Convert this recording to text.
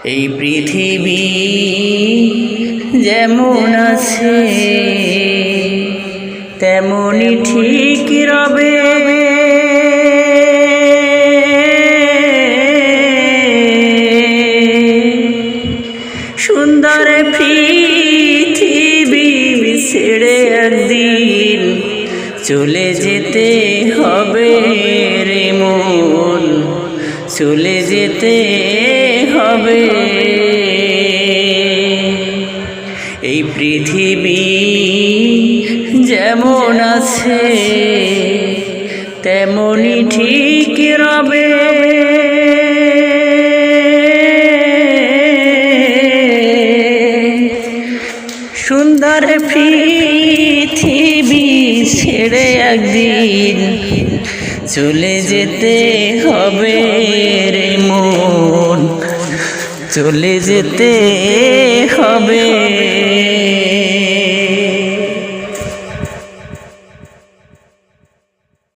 এই পৃথিবী যেমন আছে তেমনি ঠিক রবে। সুন্দর পৃথিবী ছেড়ে একদিন চলে যেতে হবে রে মন, চলে যেতে হবে। এই পৃথিবী যেমন আছে তেমনি ঠিক রবে। সুন্দর পৃথিবী ছেড়ে একদিন চলে যেতে হবে রে মন, চলে যেতে হবে।